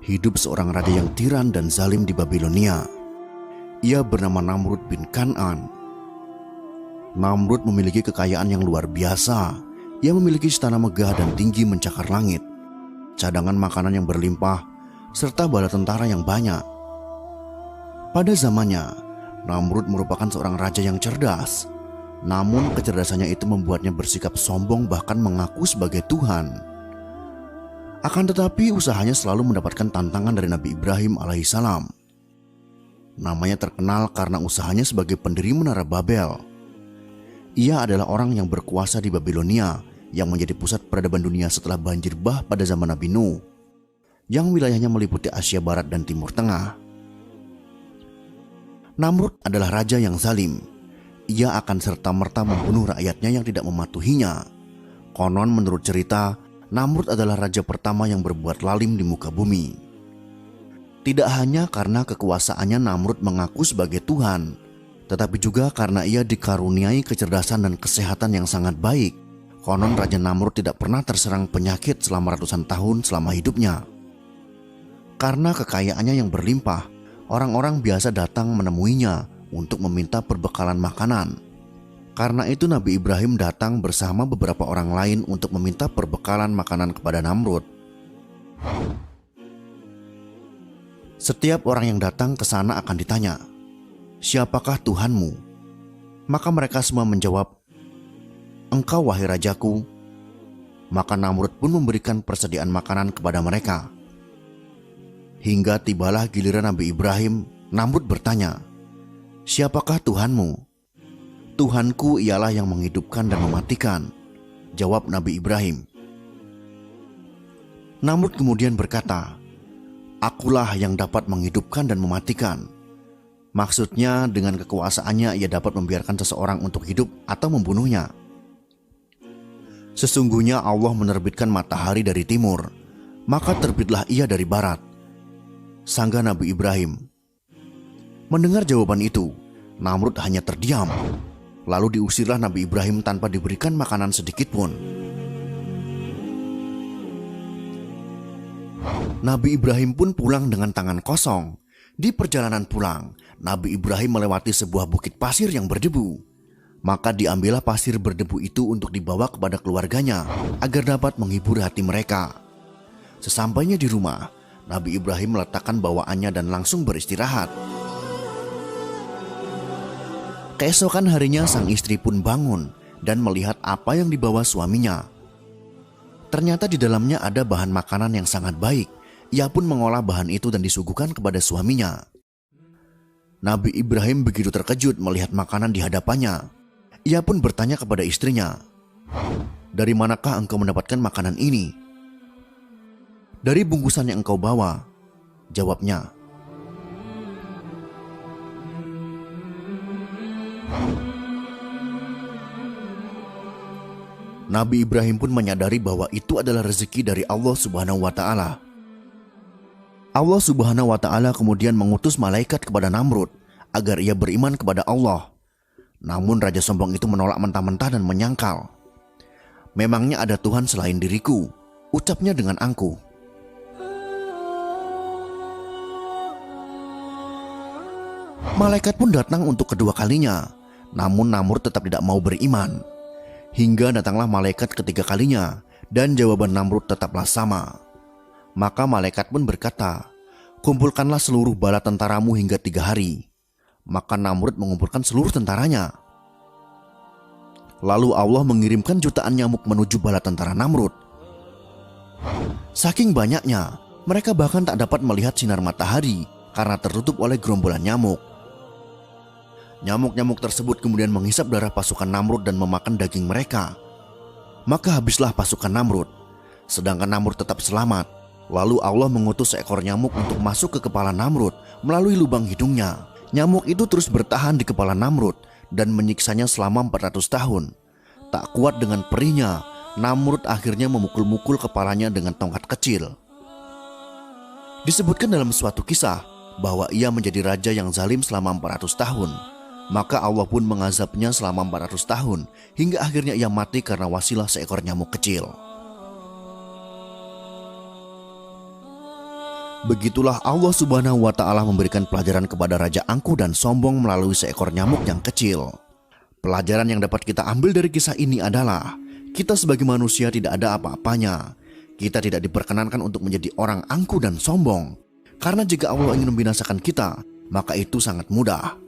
hidup seorang raja yang tiran dan zalim di Babilonia. Ia bernama Namrud bin Kan'an. Namrud memiliki kekayaan yang luar biasa. Ia memiliki istana megah dan tinggi mencakar langit, cadangan makanan yang berlimpah, serta bala tentara yang banyak. Pada zamannya, Namrud merupakan seorang raja yang cerdas. Namun kecerdasannya itu membuatnya bersikap sombong, bahkan mengaku sebagai Tuhan. Akan tetapi usahanya selalu mendapatkan tantangan dari Nabi Ibrahim alaihissalam. Namanya terkenal karena usahanya sebagai pendiri Menara Babel. Ia adalah orang yang berkuasa di Babilonia, yang menjadi pusat peradaban dunia setelah banjir bah pada zaman Nabi Nuh, yang wilayahnya meliputi Asia Barat dan Timur Tengah. Namrud adalah raja yang zalim. Ia akan serta-merta membunuh rakyatnya yang tidak mematuhinya. Konon menurut cerita, Namrud adalah raja pertama yang berbuat lalim di muka bumi. Tidak hanya karena kekuasaannya Namrud mengaku sebagai Tuhan, tetapi juga karena ia dikaruniai kecerdasan dan kesehatan yang sangat baik. Konon Raja Namrud tidak pernah terserang penyakit selama ratusan tahun selama hidupnya. Karena kekayaannya yang berlimpah, orang-orang biasa datang menemuinya untuk meminta perbekalan makanan. Karena itu Nabi Ibrahim datang bersama beberapa orang lain untuk meminta perbekalan makanan kepada Namrud. Setiap orang yang datang ke sana akan ditanya, "Siapakah Tuhanmu?" Maka mereka semua menjawab, "Engkau wahai rajaku." Maka Namrud pun memberikan persediaan makanan kepada mereka. Hingga tibalah giliran Nabi Ibrahim. Namrud bertanya, "Siapakah Tuhanmu?" "Tuhanku ialah yang menghidupkan dan mematikan," jawab Nabi Ibrahim. Namrud kemudian berkata, "Akulah yang dapat menghidupkan dan mematikan." Maksudnya dengan kekuasaannya ia dapat membiarkan seseorang untuk hidup atau membunuhnya. Sesungguhnya Allah menerbitkan matahari dari timur, maka terbitlah ia dari barat, sangga Nabi Ibrahim. Mendengar jawaban itu, Namrud hanya terdiam. Lalu diusirlah Nabi Ibrahim tanpa diberikan makanan sedikit pun. Nabi Ibrahim pun pulang dengan tangan kosong. Di perjalanan pulang, Nabi Ibrahim melewati sebuah bukit pasir yang berdebu. Maka diambillah pasir berdebu itu untuk dibawa kepada keluarganya agar dapat menghibur hati mereka. Sesampainya di rumah, Nabi Ibrahim meletakkan bawaannya dan langsung beristirahat. Keesokan harinya sang istri pun bangun dan melihat apa yang dibawa suaminya. Ternyata di dalamnya ada bahan makanan yang sangat baik. Ia pun mengolah bahan itu dan disuguhkan kepada suaminya. Nabi Ibrahim begitu terkejut melihat makanan di hadapannya. Ia pun bertanya kepada istrinya, "Dari manakah engkau mendapatkan makanan ini?" "Dari bungkusan yang engkau bawa," jawabnya. Nabi Ibrahim pun menyadari bahwa itu adalah rezeki dari Allah Subhanahu wa Ta'ala. Allah Subhanahu wa Ta'ala kemudian mengutus malaikat kepada Namrud agar ia beriman kepada Allah. Namun raja sombong itu menolak mentah-mentah dan menyangkal. "Memangnya ada Tuhan selain diriku?" ucapnya dengan angkuh. Malaikat pun datang untuk kedua kalinya. Namun Namrud tetap tidak mau beriman. Hingga datanglah malaikat ketiga kalinya, dan jawaban Namrud tetaplah sama. Maka malaikat pun berkata, "Kumpulkanlah seluruh bala tentaramu hingga 3 hari." Maka Namrud mengumpulkan seluruh tentaranya. Lalu Allah mengirimkan jutaan nyamuk menuju bala tentara Namrud. Saking banyaknya, mereka bahkan tak dapat melihat sinar matahari karena tertutup oleh gerombolan nyamuk. Nyamuk-nyamuk tersebut kemudian menghisap darah pasukan Namrud dan memakan daging mereka. Maka habislah pasukan Namrud, sedangkan Namrud tetap selamat. Lalu Allah mengutus seekor nyamuk untuk masuk ke kepala Namrud melalui lubang hidungnya. Nyamuk itu terus bertahan di kepala Namrud dan menyiksanya selama 400 tahun. Tak kuat dengan perihnya, Namrud akhirnya memukul-mukul kepalanya dengan tongkat kecil. Disebutkan dalam suatu kisah bahwa ia menjadi raja yang zalim selama 400 tahun. Maka Allah pun mengazabnya selama 400 tahun hingga akhirnya ia mati karena wasilah seekor nyamuk kecil. Begitulah Allah Subhanahu wa Ta'ala memberikan pelajaran kepada Raja Angkuh dan Sombong melalui seekor nyamuk yang kecil. Pelajaran yang dapat kita ambil dari kisah ini adalah kita sebagai manusia tidak ada apa-apanya. Kita tidak diperkenankan untuk menjadi orang angkuh dan sombong. Karena jika Allah ingin membinasakan kita, maka itu sangat mudah.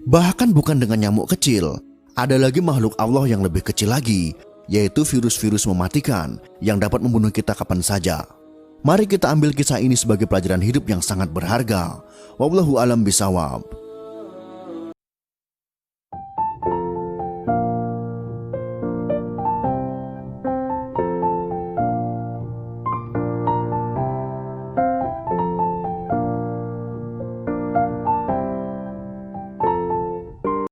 Bahkan bukan dengan nyamuk kecil, ada lagi makhluk Allah yang lebih kecil lagi, yaitu virus-virus mematikan yang dapat membunuh kita kapan saja. Mari kita ambil kisah ini sebagai pelajaran hidup yang sangat berharga. Wallahu a'lam bishawab.